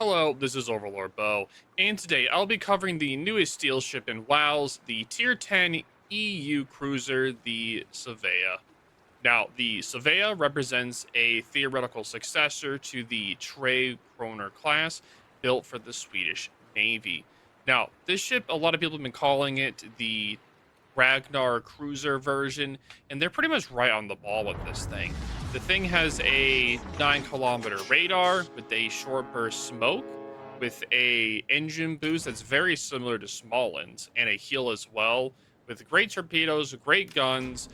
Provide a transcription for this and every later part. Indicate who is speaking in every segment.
Speaker 1: Hello, this is OverlordBou, and today I'll be covering the newest steel ship in WoW's, the Tier 10 EU cruiser, the Svea. Now, the Svea represents a theoretical successor to the Tre Kroner class built for the Swedish Navy. Now, this ship, a lot of people have been calling it the Ragnar cruiser version, and they're pretty much right on the ball with this thing. The thing has a 9-kilometer radar with a short burst smoke, with a engine boost that's very similar to Smalland's, and a heal as well, with great torpedoes, great guns,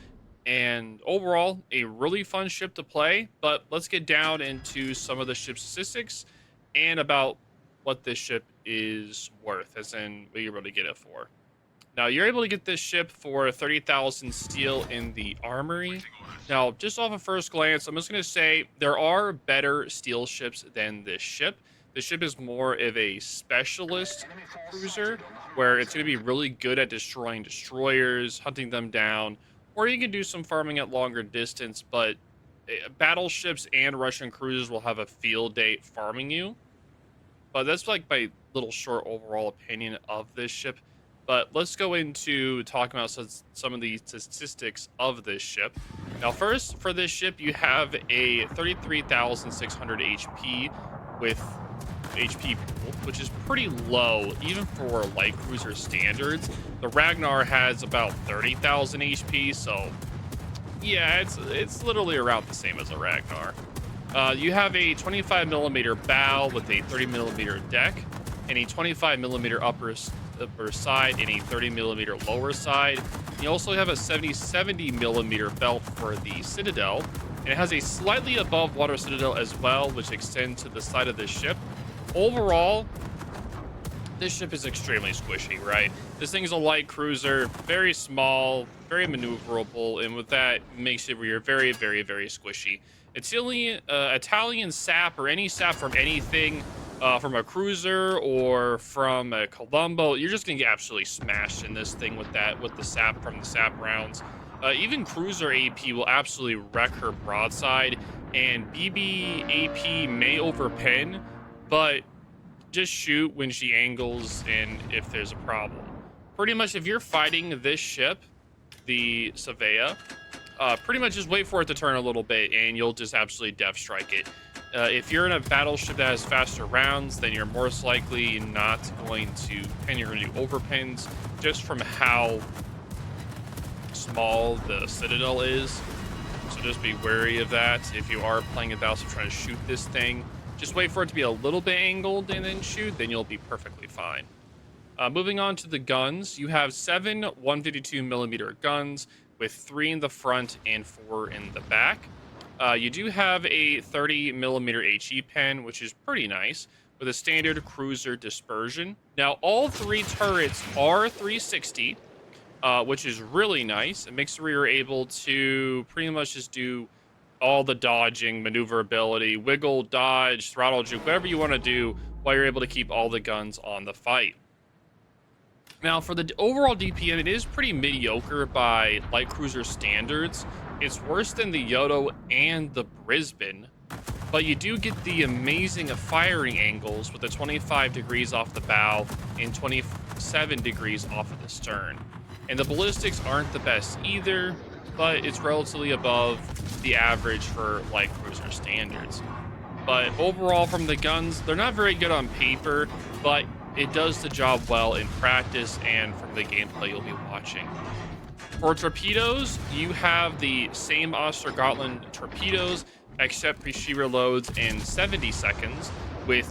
Speaker 1: and overall a really fun ship to play. But let's get down into some of the ship's statistics and about what this ship is worth, as in what you're able to get it for. Now, you're able to get this ship for 30,000 steel in the armory. Now, just off of first glance, I'm just going to say there are better steel ships than this ship. The ship is more of a specialist cruiser, where it's going to be really good at destroying destroyers, hunting them down, or you can do some farming at longer distance, but battleships and Russian cruisers will have a field day farming you. But that's like my little short overall opinion of this ship. But let's go into talking about some of the statistics of this ship. Now, first, for this ship, you have a 33,600 HP with HP pool, which is pretty low, even for light cruiser standards. The Ragnar has about 30,000 HP, so yeah, it's literally around the same as a Ragnar. You have a 25 millimeter bow with a 30 millimeter deck, and a 25 millimeter upper side and a 30 millimeter lower side. You also have a 70 millimeter belt for the citadel, and it has a slightly above water citadel as well, which extends to the side of the ship. Overall, this ship is extremely squishy, right? This thing is a light cruiser, very small, very maneuverable, and with that makes it where you're very, very, very squishy. Italian sap or any sap from anything, from a cruiser or from a Colombo, you're just gonna get absolutely smashed in this thing with the sap from the sap rounds. Even cruiser AP will absolutely wreck her broadside, and BB AP may overpin, but just shoot when she angles and if there's a problem. Pretty much, if you're fighting this ship, the Svea, pretty much just wait for it to turn a little bit and you'll just absolutely death strike it. If you're in a battleship that has faster rounds, then you're most likely not going to pin. You're going to do overpins just from how small the citadel is. So just be wary of that. If you are playing a battleship trying to shoot this thing, just wait for it to be a little bit angled and then shoot, then you'll be perfectly fine. Moving on to the guns, you have 7 152 millimeter guns with 3 in the front and 4 in the back. You do have a 30 millimeter HE pen, which is pretty nice, with a standard cruiser dispersion. Now, all 3 turrets are 360, which is really nice. It makes it where you're able to pretty much just do all the dodging, maneuverability, wiggle, dodge, throttle juke, whatever you want to do, while you're able to keep all the guns on the fight. Now, for the overall DPM, it is pretty mediocre by light cruiser standards. It's worse than the Yodo and the Brisbane, but you do get the amazing firing angles with the 25 degrees off the bow and 27 degrees off of the stern. And the ballistics aren't the best either, but it's relatively above the average for light cruiser standards. But overall, from the guns, they're not very good on paper, but it does the job well in practice and from the gameplay you'll be watching. For torpedoes, you have the same ostergoland torpedoes, except she reloads in 70 seconds with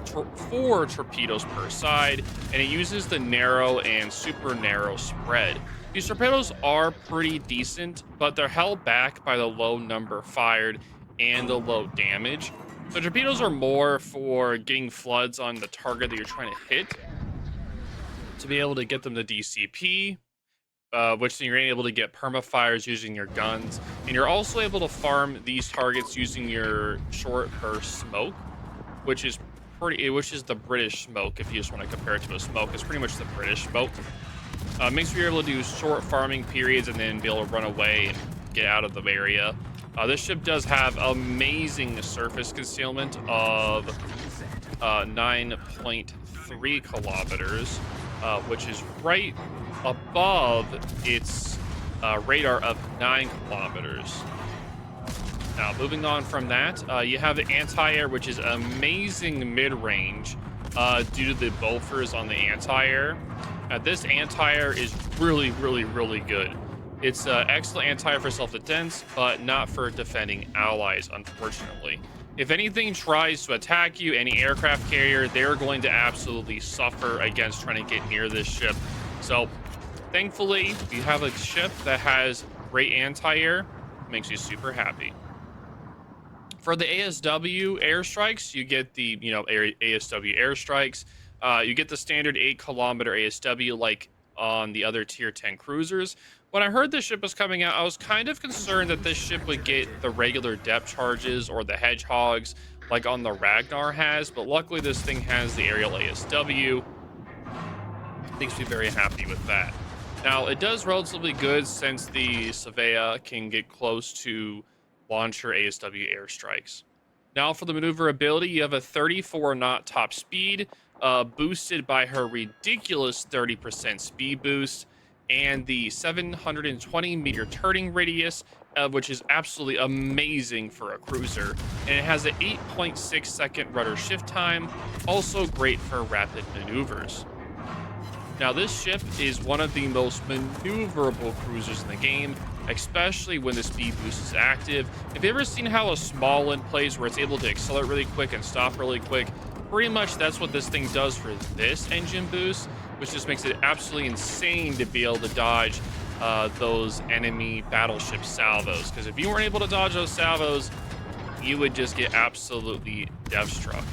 Speaker 1: 4 torpedoes per side, and it uses the narrow and super narrow spread. These torpedoes are pretty decent, but they're held back by the low number fired and the low damage. So torpedoes are more for getting floods on the target that you're trying to hit, to be able to get them to DCP, which then you're able to get permafires using your guns. And you're also able to farm these targets using your short burst smoke, which is the British smoke. If you just want to compare it to a smoke, it's pretty much the British smoke. Makes sure you're able to do short farming periods and then be able to run away and get out of the area. This ship does have amazing surface concealment of 9.3 kilometers, which is right above its radar of 9 kilometers. Now, moving on from that, you have the anti-air, which is amazing mid-range due to the buffers on the anti-air. This anti-air is really, really, really good. It's excellent anti-air for self-defense, but not for defending allies, unfortunately. If anything tries to attack you, any aircraft carrier, they're going to absolutely suffer against trying to get near this ship. So, thankfully, you have a ship that has great anti-air. Makes you super happy. For the ASW airstrikes, you get the, ASW airstrikes. You get the standard 8-kilometer ASW like on the other tier 10 cruisers. When I heard this ship was coming out, I was kind of concerned that this ship would get the regular depth charges or the hedgehogs like on the Ragnar has, but luckily this thing has the aerial ASW. Makes me very happy with that. Now, it does relatively good since the Svea can get close to launcher ASW airstrikes. Now, for the maneuverability, you have a 34-knot top speed, boosted by her ridiculous 30% speed boost, and the 720-meter turning radius, which is absolutely amazing for a cruiser. And it has an 8.6-second rudder shift time, also great for rapid maneuvers. Now, this ship is one of the most maneuverable cruisers in the game, especially when the speed boost is active. Have you ever seen how a smalland plays where it's able to accelerate really quick and stop really quick? Pretty much that's what this thing does for this engine boost, which just makes it absolutely insane to be able to dodge those enemy battleship salvos. Because if you weren't able to dodge those salvos, you would just get absolutely death-struck.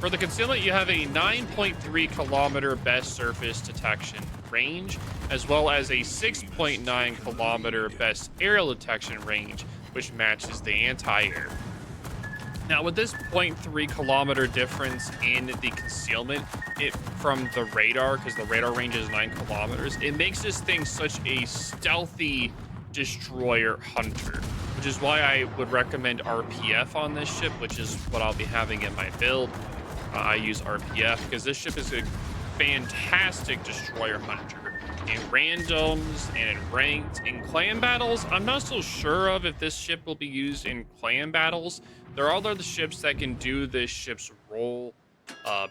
Speaker 1: For the concealment, you have a 9.3 kilometer best surface detection range, as well as a 6.9 kilometer best aerial detection range, which matches the anti-air. Now, with this 0.3 kilometer difference in the concealment from the radar, because the radar range is 9 kilometers, it makes this thing such a stealthy destroyer hunter, which is why I would recommend RPF on this ship, which is what I'll be having in my build. I use RPF because this ship is a fantastic destroyer hunter in randoms and in ranked. In clan battles, I'm not so sure of if this ship will be used in clan battles. There are other ships that can do this ship's role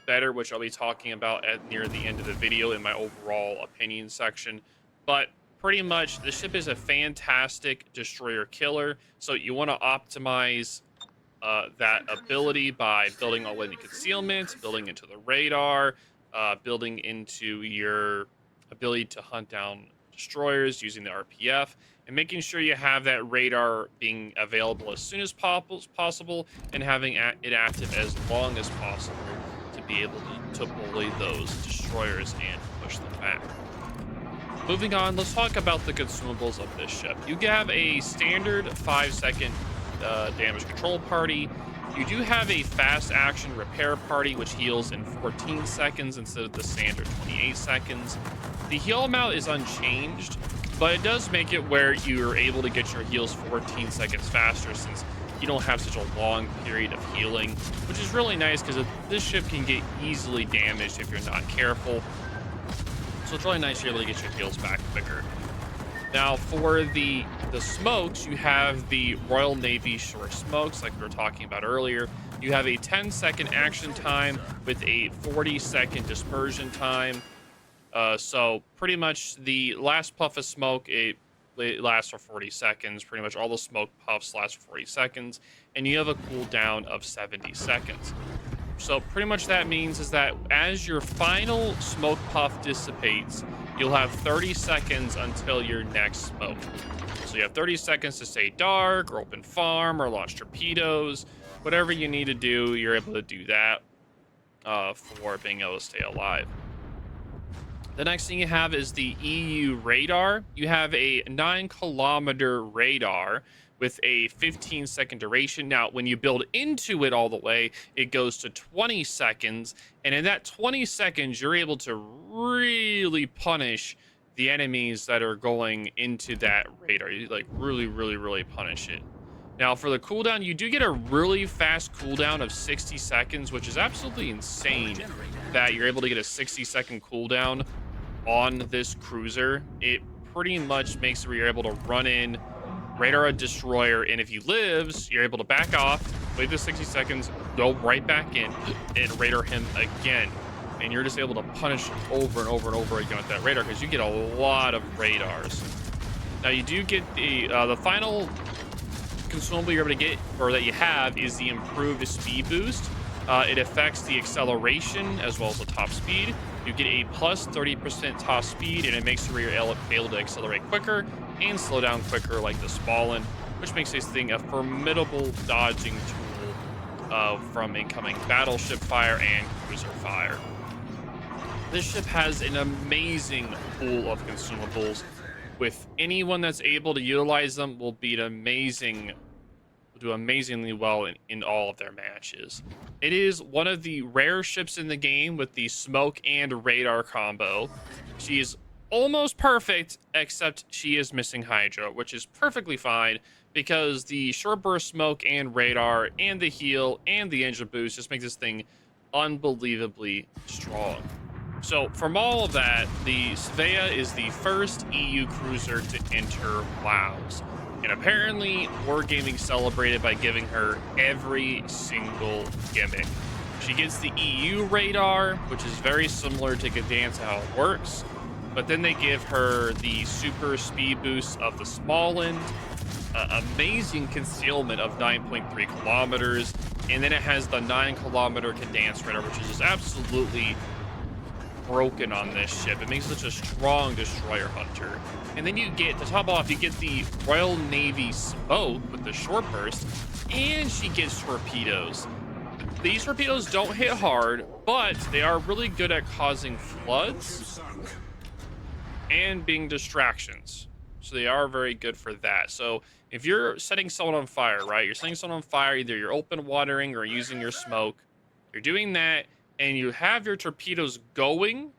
Speaker 1: better, which I'll be talking about near the end of the video in my overall opinion section. But pretty much, the ship is a fantastic destroyer killer, so you want to optimize that ability by building all in concealment, building into the radar, building into your ability to hunt down destroyers using the RPF, and making sure you have that radar being available as soon as possible and having it active as long as possible to be able to bully those destroyers and push them back. Moving on, let's talk about the consumables of this ship. You have a standard 5-second damage control party. You do have a fast action repair party, which heals in 14 seconds instead of the standard 28 seconds. The heal amount is unchanged, but it does make it where you're able to get your heals 14 seconds faster since you don't have such a long period of healing, which is really nice because this ship can get easily damaged if you're not careful. So it's really nice you're able to get your heals back quicker. Now, for the smokes, you have the Royal Navy short smokes, like we were talking about earlier. You have a 10-second action time with a 40-second dispersion time. So pretty much the last puff of smoke, it lasts for 40 seconds. Pretty much all the smoke puffs last for 40 seconds. And you have a cooldown of 70 seconds. So pretty much that means is that as your final smoke puff dissipates, you'll have 30 seconds until your next smoke. So you have 30 seconds to stay dark or open farm or launch torpedoes. Whatever you need to do, you're able to do that for being able to stay alive. The next thing you have is the EU radar. You have a 9-kilometer radar with a 15-second duration. Now, when you build into it all the way, it goes to 20 seconds. And in that 20 seconds, you're able to really punish the enemies that are going into that radar. You like really, really, really punish it. Now, for the cooldown, you do get a really fast cooldown of 60 seconds, which is absolutely insane that you're able to get a 60-second cooldown on this cruiser. It pretty much makes it where you're able to run in, radar a destroyer, and if he lives, you're able to back off, wait the 60 seconds, go right back in, and radar him again. And you're just able to punish over and over and over again with that radar because you get a lot of radars. Now, you do get the final consumable you're able to get, or that you have, is the improved speed boost. It affects the acceleration as well as the top speed. You get a plus 30% top speed, and it makes it where you're able to accelerate quicker and slow down quicker like the smalland, which makes this thing a formidable dodging tool from incoming battleship fire and cruiser fire. This ship has an amazing pool of consumables. With anyone that's able to utilize them, will do amazingly well in all of their matches. It is one of the rare ships in the game with the smoke and radar combo. She is almost perfect, except she is missing Hydra, which is perfectly fine because the short burst smoke and radar and the heal and the engine boost just makes this thing unbelievably strong. So from all of that, the Svea is the first EU cruiser to enter WoWs. And apparently, Wargaming celebrated by giving her every single gimmick. She gets the EU radar, which is very similar to Gdansk how it works. But then they give her the super speed boost of the smalland, amazing concealment of 9.3 kilometers, and then it has the 9-kilometer Gdansk radar, which is just absolutely broken on this ship. It makes such a strong destroyer hunter. And then you get, to top off, you get the Royal Navy smoke with the short burst, and she gets torpedoes. These torpedoes don't hit hard, but they are really good at causing floods and being distractions. So they are very good for that. So if you're setting someone on fire, right? You're setting someone on fire, either you're open watering or using your smoke. You're doing that, and you have your torpedoes going,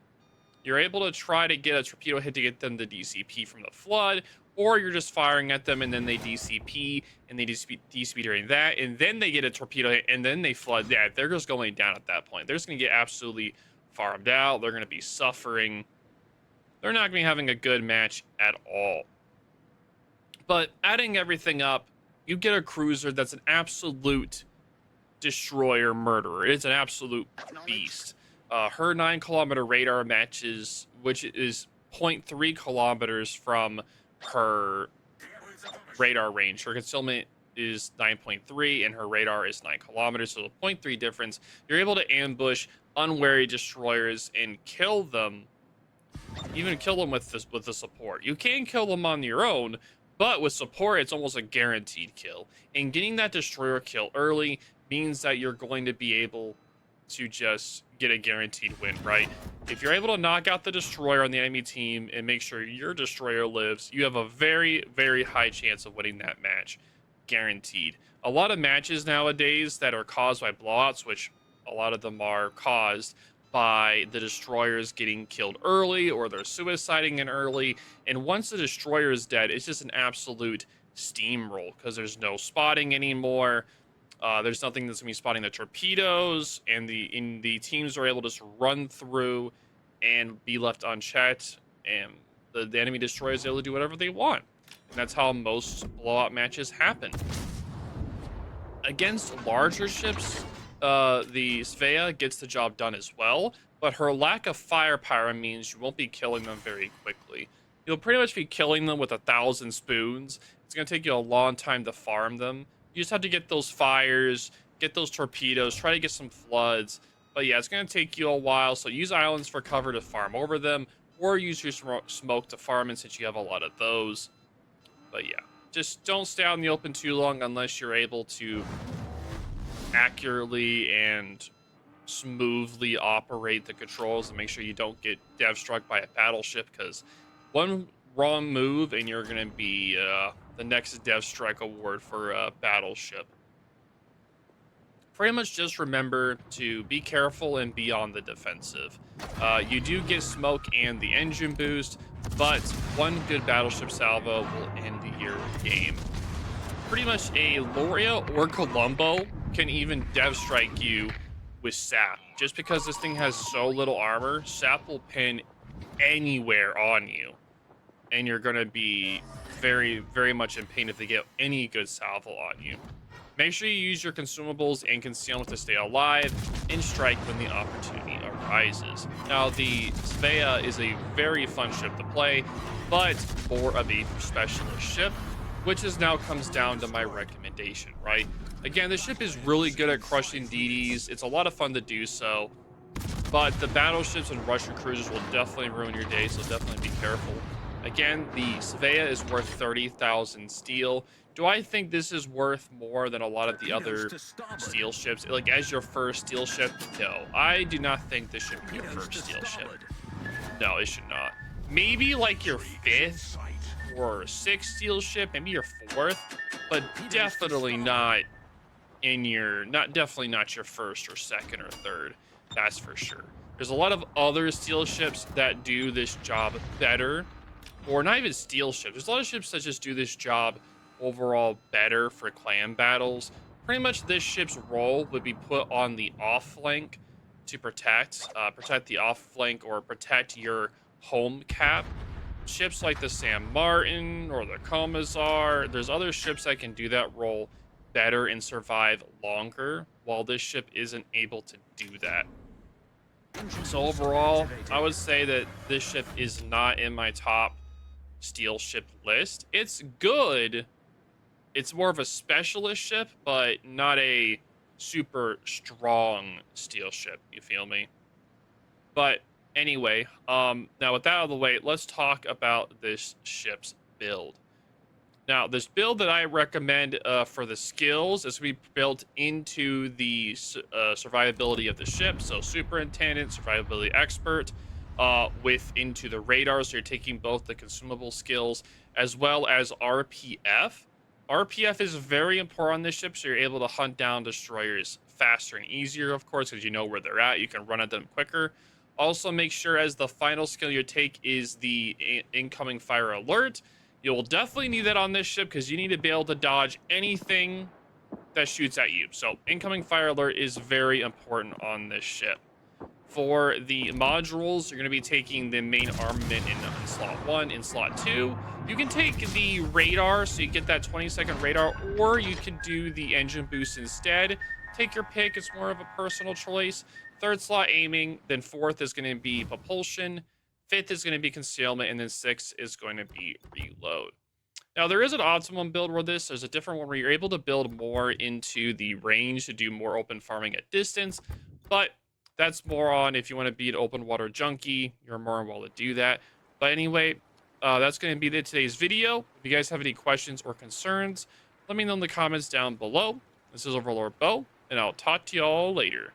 Speaker 1: you're able to try to get a torpedo hit to get them to DCP from the flood, or you're just firing at them and then they DCP and they DCP during that, and then they get a torpedo hit and then they flood. Yeah, they're just going down at that point. They're just going to get absolutely farmed out. They're going to be suffering. They're not going to be having a good match at all. But adding everything up, you get a cruiser that's an absolute destroyer murderer. It's an absolute beast. Her 9-kilometer radar matches, which is 0.3 kilometers from her radar range. Her concealment is 9.3 and her radar is 9 kilometers, so a 0.3 difference. You're able to ambush unwary destroyers and kill them, even kill them with the support. You can kill them on your own, but with support, it's almost a guaranteed kill. And getting that destroyer kill early means that you're going to be able to just get a guaranteed win, right? If you're able to knock out the destroyer on the enemy team and make sure your destroyer lives, you have a very, very high chance of winning that match. Guaranteed. A lot of matches nowadays that are caused by blowouts, which a lot of them are caused by the destroyers getting killed early or they're suiciding in early. And once the destroyer is dead, it's just an absolute steamroll because there's no spotting anymore. There's nothing that's gonna be spotting the torpedoes, and the teams are able to just run through and be left unchecked, and the enemy destroyer is able to do whatever they want. And that's how most blowout matches happen. Against larger ships, the Svea gets the job done as well, but her lack of firepower means you won't be killing them very quickly. You'll pretty much be killing them with 1,000 spoons. It's gonna take you a long time to farm them. You just have to get those fires, get those torpedoes, try to get some floods. But yeah, it's going to take you a while, so use islands for cover to farm over them, or use your smoke to farm in since you have a lot of those. But yeah, just don't stay out in the open too long unless you're able to accurately and smoothly operate the controls and make sure you don't get dev struck by a battleship, because one wrong move and you're going to be the next dev strike award for a battleship. Pretty much just remember to be careful and be on the defensive. You do get smoke and the engine boost, but one good battleship salvo will end your game. pretty much a Loria or Colombo can even dev strike you with sap. Just because this thing has so little armor, sap will pin anywhere on you, and you're gonna be very, very much in pain if they get any good salvo on you. Make sure you use your consumables and concealment to stay alive and strike when the opportunity arises. Now, the Svea is a very fun ship to play, but more of a specialist ship, which is now comes down to my recommendation, right? Again, the ship is really good at crushing DDs. It's a lot of fun to do so, but the battleships and Russian cruisers will definitely ruin your day, so definitely be careful. Again, the Svea is worth 30,000 steel. Do I think this is worth more than a lot of the other steel ships? Like, as your first steel ship? No. I do not think this should be your first steel ship. No, it should not. Maybe like your fifth or sixth steel ship, maybe your fourth, but definitely not in your, definitely not your first or second or third. That's for sure. There's a lot of other steel ships that do this job better, or not even steel ships. There's a lot of ships that just do this job overall better for clan battles. Pretty much this ship's role would be put on the off flank to protect the off flank or protect your home cap. Ships like the San Martin or the Commissar, there's other ships that can do that role better and survive longer, while this ship isn't able to do that. So overall, I would say that this ship is not in my top steel ship list. It's good. It's more of a specialist ship, but not a super strong steel ship. You feel me? But anyway, now with that out of the way, let's talk about this ship's build. Now, this build that I recommend for the skills is to be built into the survivability of the ship. So superintendent, survivability expert, into the radar. So you're taking both the consumable skills as well as RPF. RPF is very important on this ship, so you're able to hunt down destroyers faster and easier, of course, because you know where they're at. You can run at them quicker. Also, make sure as the final skill you take is the incoming fire alert. You'll definitely need that on this ship because you need to be able to dodge anything that shoots at you. So incoming fire alert is very important on this ship. For the modules, you're going to be taking the main armament in slot 1. In slot 2, you can take the radar, so you get that 20-second radar, or you can do the engine boost instead. Take your pick. It's more of a personal choice. Third slot, aiming. Then fourth is going to be propulsion. Fifth is going to be concealment, and then sixth is going to be reload. Now, there is an optimum build where there's a different one where you're able to build more into the range to do more open farming at distance, but that's more on if you want to be an open water junkie, you're more able to do that. But anyway, that's going to be it today's video. If you guys have any questions or concerns, let me know in the comments down below. This is OverlordBou, and I'll talk to y'all later.